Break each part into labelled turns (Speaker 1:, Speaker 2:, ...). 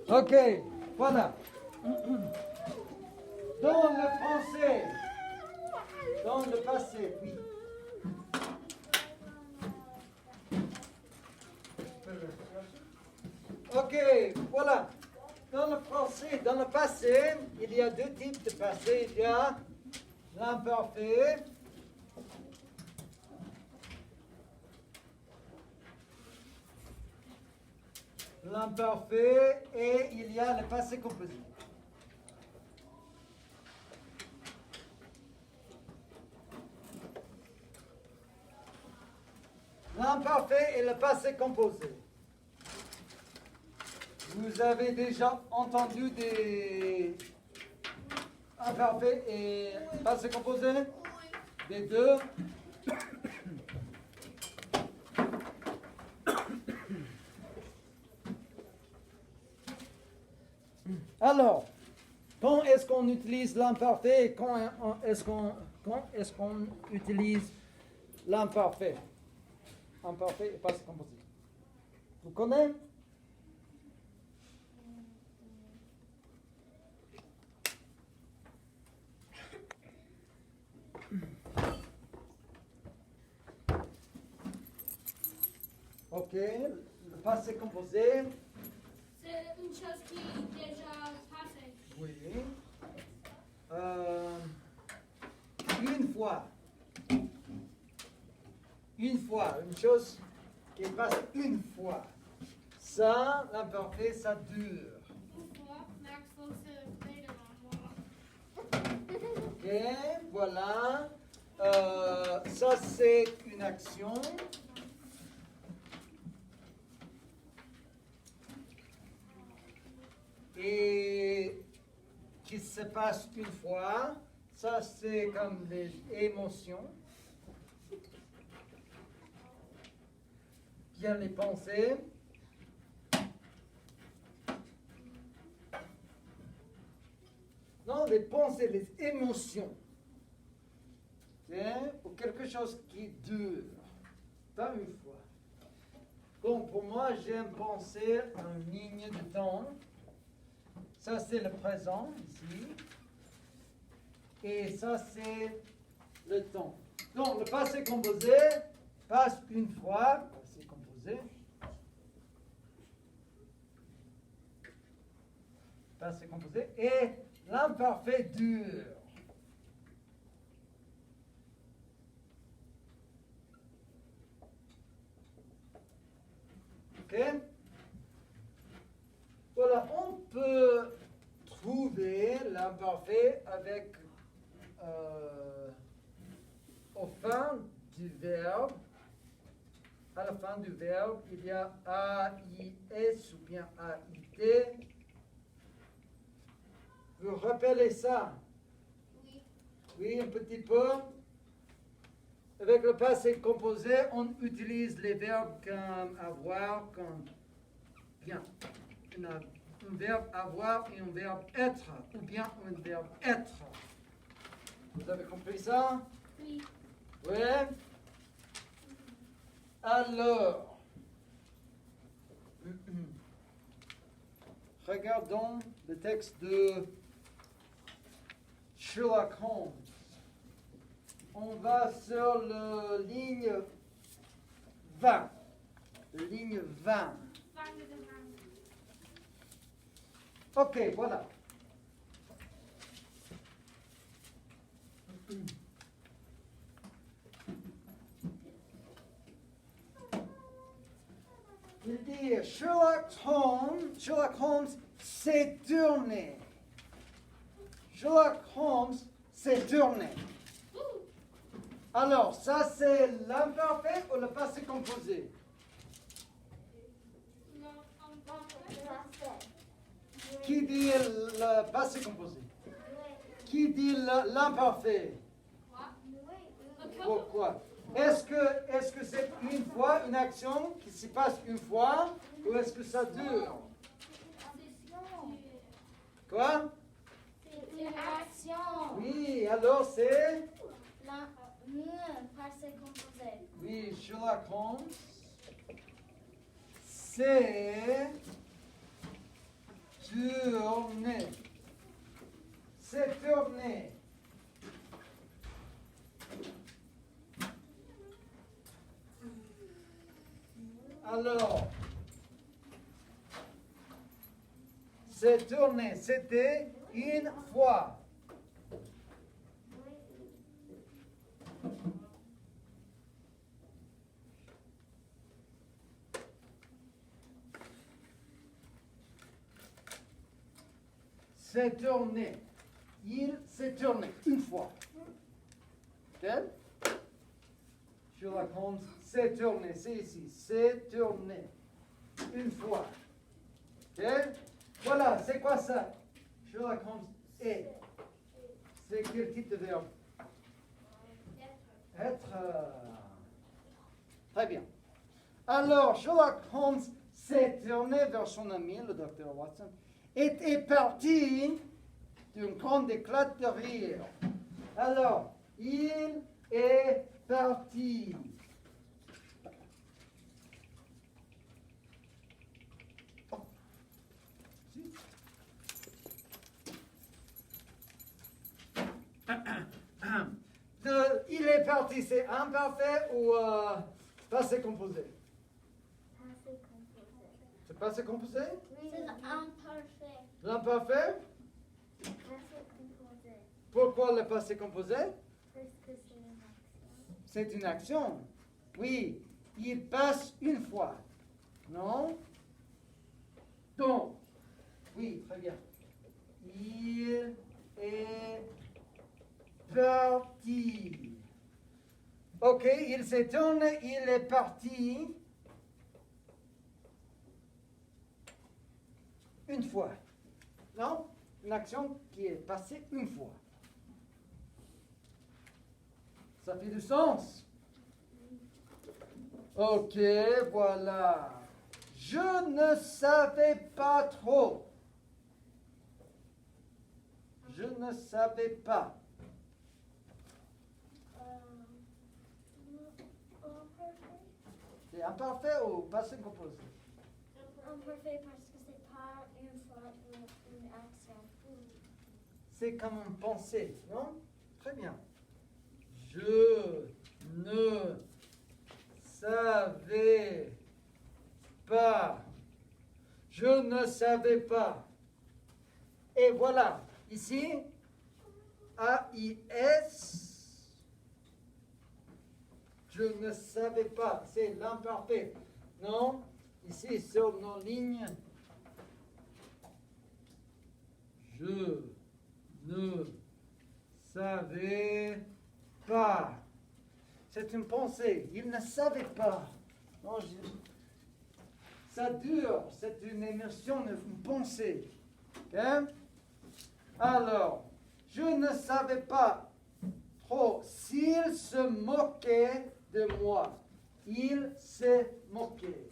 Speaker 1: Ok, voilà. Dans le français, dans le passé, oui. Ok, voilà. Dans le français, dans le passé, il y a deux types de passé. Il y a l'imparfait. L'imparfait et il y a le passé composé. L'imparfait et le passé composé. Vous avez déjà entendu des imparfaits et passé composé? Des deux? Alors, quand est-ce qu'on utilise l'imparfait et quand est-ce qu'on utilise l'imparfait? Imparfait et passé composé. Vous connaissez? Ok, le passé composé.
Speaker 2: C'est une chose qui est déjà passée.
Speaker 1: Oui. Une fois. Une fois, une chose qui passe une fois. Ça, l'imparfait, ça dure.
Speaker 2: Une fois, Max faut se faire de l'envoi.
Speaker 1: Ok, voilà. Ça, c'est une action. Et qui se passe une fois. Ça, c'est comme des émotions. Bien les pensées. Non, les pensées, les émotions. Pour quelque chose qui dure. Pas une fois. Bon, pour moi, j'aime penser en ligne de temps. Ça, c'est le présent, ici. Et ça, c'est le temps. Donc, le passé composé passe une fois. Passé composé. Passé composé. Et l'imparfait dure. Ok? Voilà, on peut trouver l'imparfait avec au fin du verbe. À la fin du verbe, il y a AIS ou bien AIT. Vous rappelez ça?
Speaker 2: Oui.
Speaker 1: Oui, un petit peu. Avec le passé composé, on utilise les verbes comme avoir, comme bien. Un verbe avoir et un verbe être, ou bien un verbe être. Vous avez compris ça?
Speaker 2: Oui.
Speaker 1: Oui. Alors, regardons le texte de Sherlock Holmes. On va sur la ligne 20. Ligne 20. Ok, voilà. Il dit Sherlock Holmes s'est tourné. Sherlock Holmes s'est tourné. Alors, ça c'est l'imparfait ou le passé composé? Qui dit le passé composé? Qui dit l'imparfait? Pourquoi? Est-ce que c'est une fois, une action qui se passe une fois, ou est-ce que ça dure? Quoi?
Speaker 3: C'est une action.
Speaker 1: Oui, alors c'est?
Speaker 3: Passé composé.
Speaker 1: Oui, Sherlock Holmes s'est s'est tourné. C'était une fois. S'est tourné. Il s'est tourné une fois. Ok? Je raconte. S'est tourné. C'est ici. S'est tourné une fois. Ok? Voilà. C'est quoi ça? Je raconte. Et. C'est quel type de verbe? Être. Très bien. Alors, Sherlock Holmes s'est tourné vers son ami, le docteur Watson, et est parti d'un grand éclat de rire. Alors, il est parti. Oh. Si. Il est parti, c'est imparfait ou passé composé?
Speaker 3: Passé composé.
Speaker 1: C'est passé composé?
Speaker 3: C'est l'imparfait.
Speaker 1: L'imparfait?
Speaker 3: Passé composé.
Speaker 1: Pourquoi le passé composé?
Speaker 3: Parce que c'est une action.
Speaker 1: C'est une action. Oui, il passe une fois. Non? Donc, oui, très bien. Il est parti. Ok, il s'est tourné, il est parti. Une fois. Non? Une action qui est passée une fois. Ça fait du sens. Ok, voilà. Je ne savais pas trop. Je ne savais pas.
Speaker 3: Imparfait.
Speaker 1: C'est imparfait ou passé composé?
Speaker 3: Imparfait parce que c'est pas une fois une action.
Speaker 1: C'est comme une pensée, non? Très bien. Je ne savais pas. Je ne savais pas. Et voilà, ici, A-I-S, je ne savais pas, c'est l'imparfait. Non, ici sur nos lignes, je ne savais pas. C'est une pensée, il ne savait pas. Non, ça dure, c'est une émotion, une pensée. Ok? Alors, je ne savais pas trop s'il se moquait de moi. Il s'est moqué.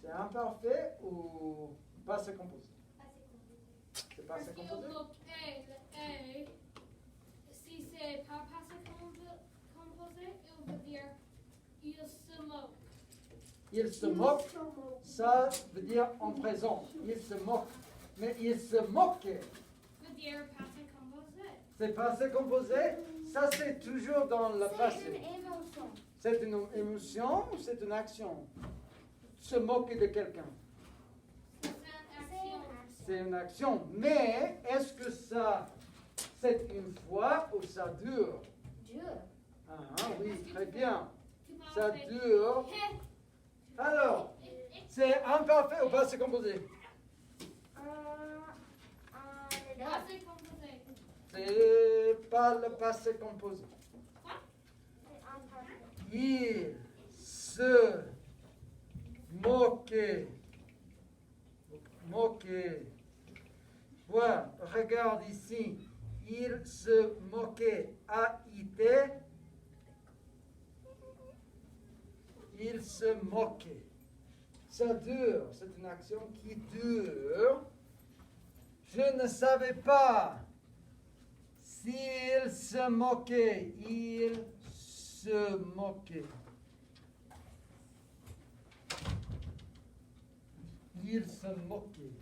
Speaker 1: C'est imparfait ou passé composé? C'est
Speaker 2: Parce
Speaker 1: passé
Speaker 2: qu'il
Speaker 1: composé?
Speaker 2: moquait le A, si c'est pas passé composé, il veut dire il se moque.
Speaker 1: Il se moque, ça veut dire en présent. Il se moque. Mais il se moquait.
Speaker 2: Veut dire passé composé.
Speaker 1: C'est passé composé, ça c'est toujours dans le
Speaker 3: C'est
Speaker 1: passé.
Speaker 3: une émotion.
Speaker 1: C'est une émotion ou c'est une action? Se moquer de quelqu'un.
Speaker 2: C'est une action.
Speaker 1: C'est une action. Mais est-ce que ça, c'est une fois ou ça dure?
Speaker 3: Dieu.
Speaker 1: Ah oui, très bien.
Speaker 2: Tu peux
Speaker 1: Ça
Speaker 2: faire-
Speaker 1: dure. Alors, c'est imparfait ou passé composé?
Speaker 2: Passé composé.
Speaker 1: C'est pas le passé composé.
Speaker 3: C'est imparfait.
Speaker 1: Il se moquait. Moquait. Voilà, regarde ici. Il se moquait. A-I-T. Il se moquait. Ça dure. C'est une action qui dure. Je ne savais pas s'il se moquait. Il se moquait. Il se moquait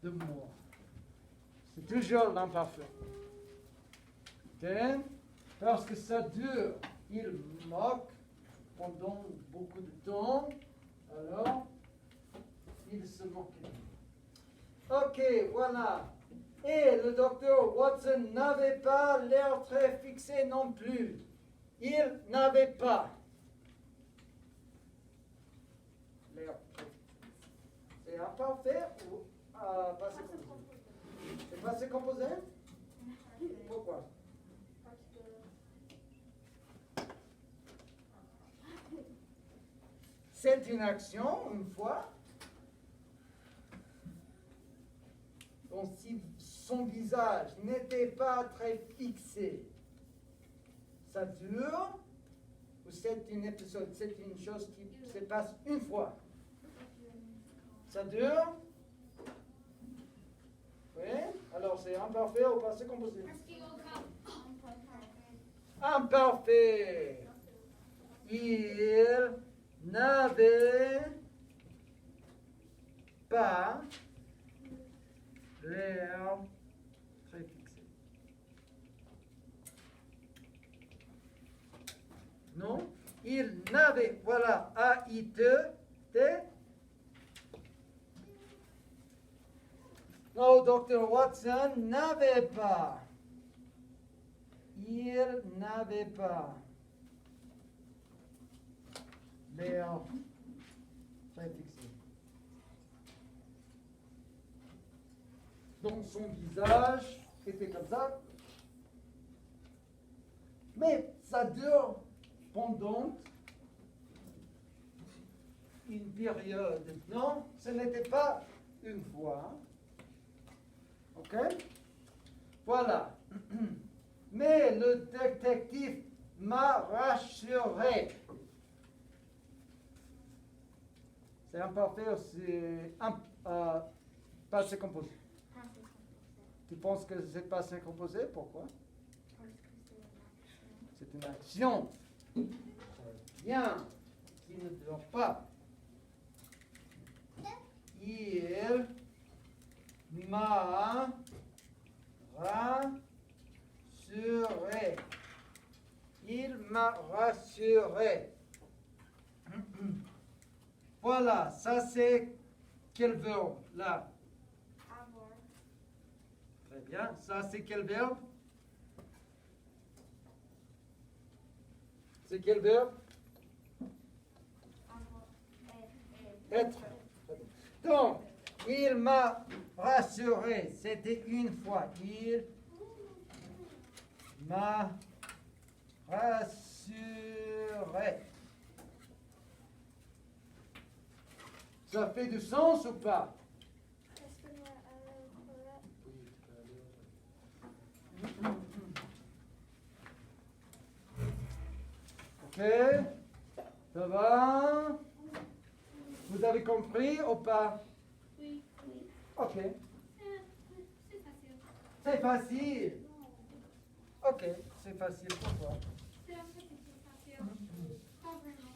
Speaker 1: de moi. C'est toujours l'imparfait. Ok? Parce que ça dure. Il moque pendant beaucoup de temps. Alors, il se moquait. Ok, voilà. Et le docteur Watson n'avait pas l'air très fixé non plus. Il n'avait pas l'air très fixé. C'est imparfait ou passé composé? C'est passé composé? Pourquoi?
Speaker 3: Parce que
Speaker 1: C'est une action, une fois. Donc, si son visage n'était pas très fixé, ça dure, ou c'est un épisode, c'est une chose qui se passe une fois. Ça dure? Oui? Alors, c'est imparfait au passé composé.
Speaker 2: Est-ce qu'il y a encore
Speaker 1: Imparfait. Il n'avait pas l'air très fixé. Non? Il n'avait, voilà, A-I-T-T. Non, Dr. Watson n'avait pas. Il n'avait pas l'air très fixé. Donc son visage était comme ça. Mais ça dure pendant une période. Non, ce n'était pas une fois. Ok? Voilà. Mais le détective m'a rassuré. C'est imparfait ou c'est passé composé?
Speaker 3: passé composé.
Speaker 1: Tu penses que c'est passé composé? Pourquoi?
Speaker 3: Parce que c'est une action.
Speaker 1: C'est une action. Très bien. Qui ne dure pas. Il m'a rassuré. Il m'a rassuré. Voilà, ça c'est quel verbe là?
Speaker 3: Avoir.
Speaker 1: Très bien. Ça c'est quel verbe? C'est quel verbe?
Speaker 3: Avoir.
Speaker 1: Être. Donc, il m'a rassuré. C'était une fois. Il m'a rassuré. Ça fait du sens ou pas?
Speaker 3: Est-ce que
Speaker 1: Ok, ça va? Vous avez compris ou pas?
Speaker 2: Oui.
Speaker 1: Ok,
Speaker 2: C'est facile.
Speaker 1: c'est facile.
Speaker 2: Non.
Speaker 1: Ok, c'est facile. Pourquoi?
Speaker 2: C'est un peu plus facile. Pas vraiment.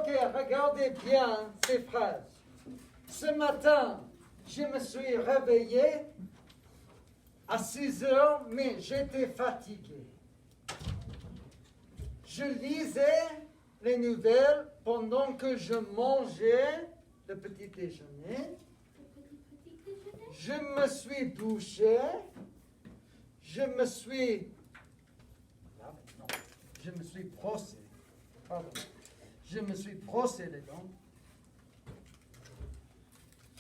Speaker 1: Ok, regardez bien ces phrases. Ce matin, je me suis réveillé à 6 heures, mais j'étais fatigué. Je lisais les nouvelles pendant que je mangeais le petit déjeuner. Je me suis douché. Je me suis brossé. Pardon. Je me suis brossé les dents.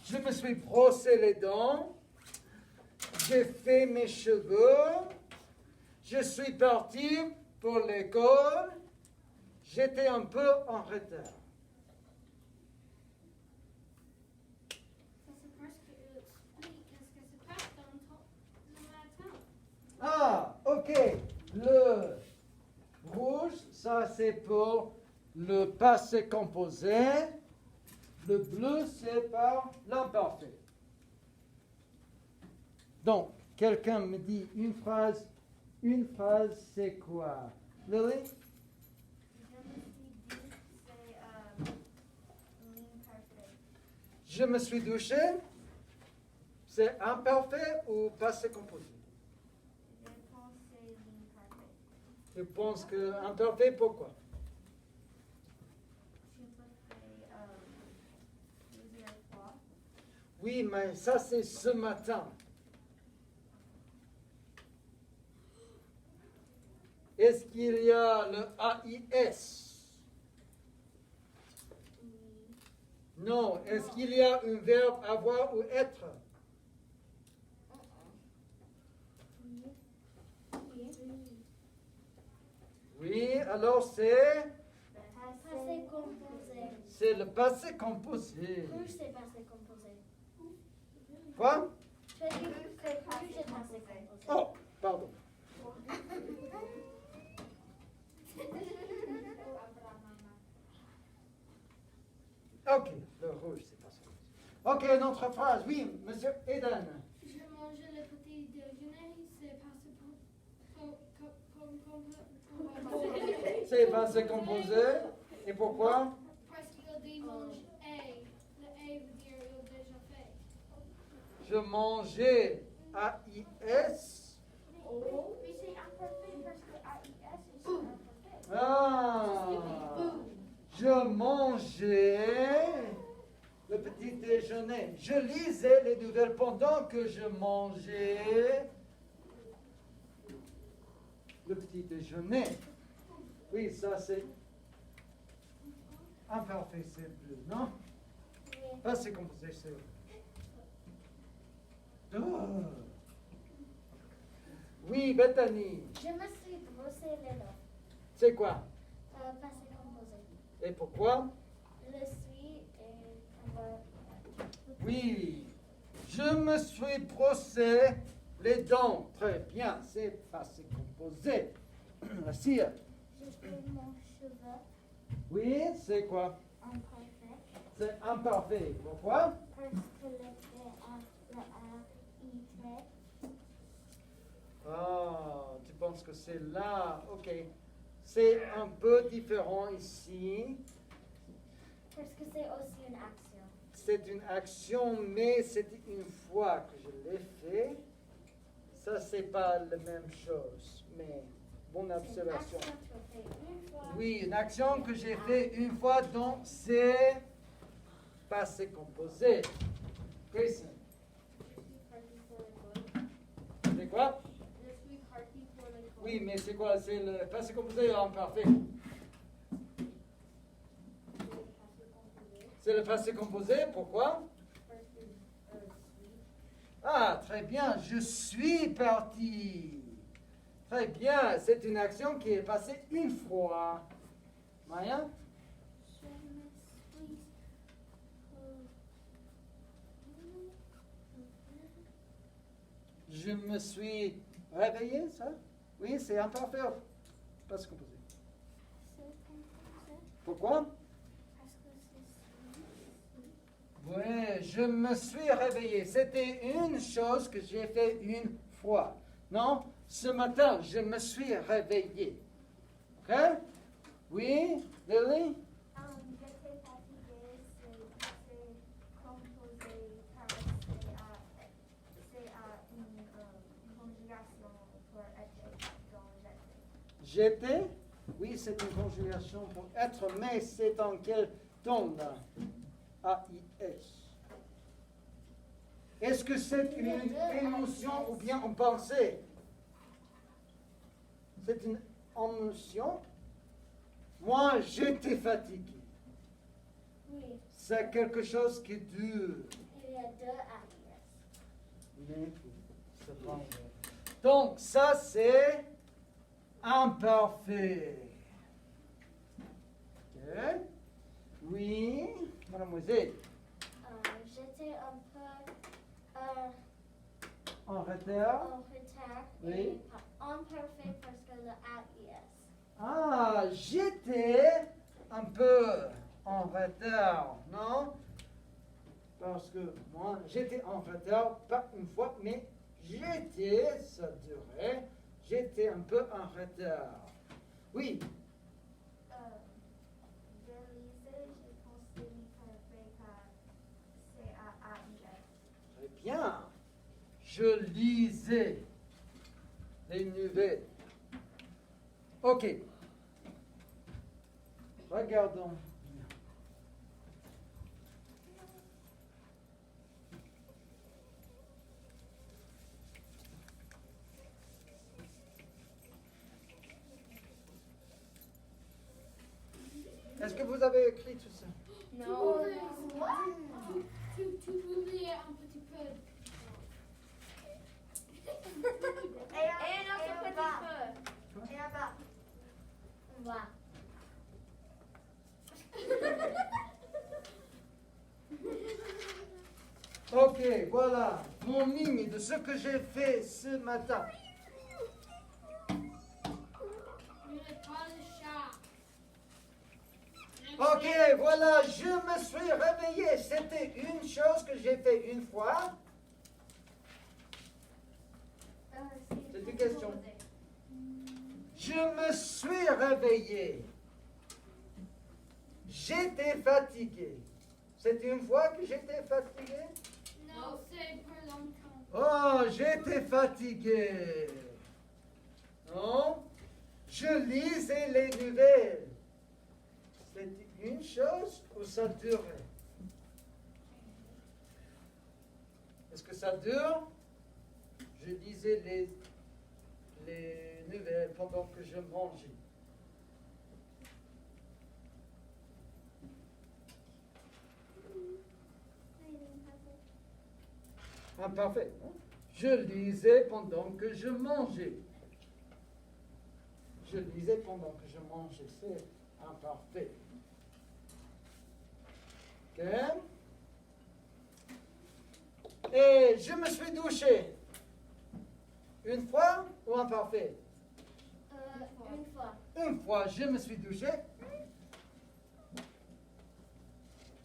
Speaker 1: Je me suis brossé les dents. J'ai fait mes cheveux. Je suis parti pour l'école. J'étais un peu en retard.
Speaker 2: Ça c'est parce que explique qu'est-ce que se passe dans le matin.
Speaker 1: Ah, ok. Le rouge, ça c'est pour le passé composé. Le bleu, c'est par l'imparfait. Donc, quelqu'un me dit une phrase. Une phrase, c'est quoi? Lily? Je me suis douché. C'est imparfait ou passé composé? Je pense que imparfait, pourquoi? Oui, mais ça c'est ce matin. Est-ce qu'il y a le AIS? Non. Est-ce qu'il y a un verbe avoir ou être? Oui, alors c'est?
Speaker 3: Passé composé.
Speaker 1: C'est le passé composé.
Speaker 3: Plus c'est passé composé.
Speaker 1: Quoi?
Speaker 3: Je dis c'est plus c'est passé composé.
Speaker 1: Oh, pardon. Ok, le rouge, c'est passé composé. Ok, une autre phrase. Oui, monsieur Eden.
Speaker 2: Je mangeais le petit déjeuner, c'est passé composé.
Speaker 1: C'est passé composé. Et pourquoi?
Speaker 2: Parce qu'il dit mange A. Le A veut dire il a déjà fait.
Speaker 1: Je mangeais AIS.
Speaker 3: Mais c'est imparfait parce que AIS c'est imparfait.
Speaker 1: Ah, je mangeais le petit déjeuner. Je lisais les nouvelles pendant que je mangeais le petit déjeuner. Oui, ça c'est imparfait, c'est bleu, non? Pas c'est composé, c'est... Oh. Oui, Bethany,
Speaker 3: Je me suis brossé les dents.
Speaker 1: c'est quoi?
Speaker 3: Passé composé.
Speaker 1: Et pourquoi?
Speaker 3: Le suis et
Speaker 1: Oui, je me suis brossé les dents. Très bien, c'est passé composé. La cire.
Speaker 3: j'ai fait mon cheveu
Speaker 1: Oui, c'est quoi?
Speaker 3: imparfait
Speaker 1: C'est imparfait. Pourquoi?
Speaker 3: parce que le A I trait.
Speaker 1: Ah, tu penses que c'est là. Ok. C'est un peu différent ici.
Speaker 3: Parce que c'est aussi une action.
Speaker 1: C'est une action, mais c'est une fois que je l'ai fait. Ça, c'est pas la même chose. Mais bonne
Speaker 3: C'est une
Speaker 1: observation.
Speaker 3: action que tu as fait une fois.
Speaker 1: Oui, une action que j'ai fait une fois, donc c'est passé composé. Grayson, c'est quoi?
Speaker 2: Je suis parti pour l'école.
Speaker 1: Oui, mais c'est quoi? C'est le passé composé ou imparfait? C'est le passé composé, pourquoi? Ah, très bien, je suis parti. Très bien, c'est une action qui est passée une fois. Maya? Je me suis réveillé, ça? Oui, c'est imparfait. Passé composé.
Speaker 3: C'est composé
Speaker 1: Pourquoi?
Speaker 3: parce que c'est
Speaker 1: Oui, je me suis réveillé. C'était une chose que j'ai fait une fois. Non? Ce matin, je me suis réveillé. OK? Oui, Lily?
Speaker 3: the
Speaker 1: j'étais, oui, c'est une conjugation pour être, mais c'est en quel ton là? A-I-S. Est-ce que c'est une émotion ou bien une pensée? C'est une émotion. Moi, j'étais fatigué.
Speaker 3: Oui.
Speaker 1: C'est quelque chose qui dure.
Speaker 3: Il y a 2 AIS.
Speaker 1: Mais c'est pas vrai. Donc, ça, c'est imparfait. Ok. Oui, mademoiselle.
Speaker 3: J'étais un peu
Speaker 1: En retard.
Speaker 3: en retard.
Speaker 1: Oui.
Speaker 3: Et imparfait parce que le AIS.
Speaker 1: Ah, j'étais un peu en retard, non? Parce que moi, j'étais en retard, pas une fois, mais j'étais, ça durait, j'étais un peu en retard. Oui,
Speaker 3: Je lisais, j'ai pensé imparfait car c'est AIS.
Speaker 1: très bien. Je lisais les nouvelles. Ok. Regardons. Est-ce que vous avez écrit tout ça?
Speaker 3: Non.
Speaker 2: Tu oublies un petit peu.
Speaker 3: Et un autre petit peu. Et un bas. On va.
Speaker 1: Ok, voilà mon ligne de ce que j'ai fait ce matin.
Speaker 2: Tu n'es pas le chat.
Speaker 1: Ok, voilà, je me suis réveillé. C'était une chose que j'ai fait une fois. C'est une question. Je me suis réveillé. J'étais fatigué. C'est une fois que j'étais fatigué?
Speaker 2: Non, c'est pour longtemps.
Speaker 1: Oh, j'étais fatigué. Non? Je lisais les nouvelles. C'était une chose ou ça durait? Est-ce que ça dure? Je lisais les nouvelles pendant que je mangeais. Imparfait. Non? Je lisais pendant que je mangeais. Je lisais pendant que je mangeais. C'est imparfait. Ok? Et je me suis douché. Une fois ou imparfait?
Speaker 3: Une fois.
Speaker 1: Une fois, je me suis douché.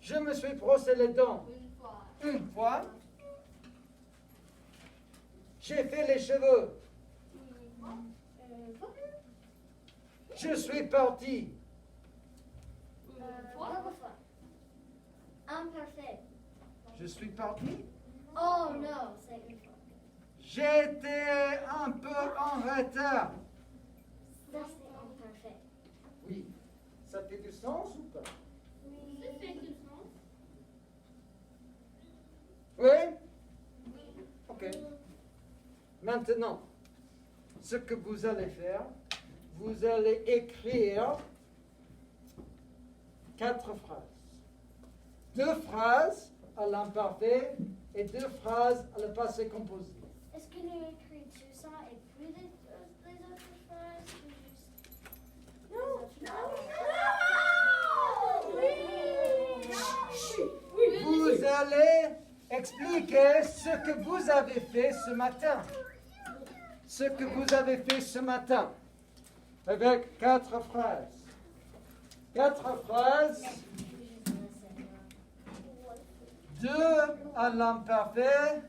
Speaker 1: Je me suis brossé les dents.
Speaker 3: Une fois.
Speaker 1: Une fois. J'ai fait les cheveux. Je suis parti.
Speaker 3: Deux fois. Imparfait.
Speaker 1: Je suis parti.
Speaker 3: Oh non, c'est une fois.
Speaker 1: J'étais un peu en retard.
Speaker 3: Ça c'est imparfait.
Speaker 1: Oui. Ça fait du sens ou pas?
Speaker 2: Ça fait du sens.
Speaker 1: Oui? Ok. Maintenant, ce que vous allez faire, vous allez écrire 4 phrases. 2 phrases à l'imparfait et 2 phrases à le passé composé.
Speaker 3: Est-ce que nous écrit tout ça et puis les autres phrases ou juste... Non!
Speaker 1: Vous allez expliquer ce que vous avez fait ce matin. Ce que vous avez fait ce matin. Avec 4 phrases. 4 phrases. 2 à l'imparfait.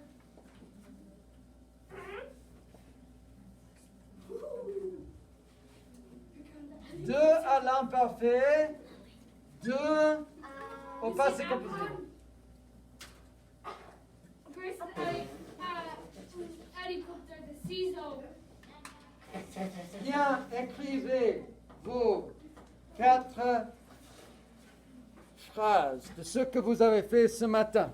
Speaker 1: 2 à l'imparfait. 2 au passé composé.
Speaker 2: First, helicopter, the ciseaux.
Speaker 1: Bien, écrivez vos 4 phrases de ce que vous avez fait ce matin.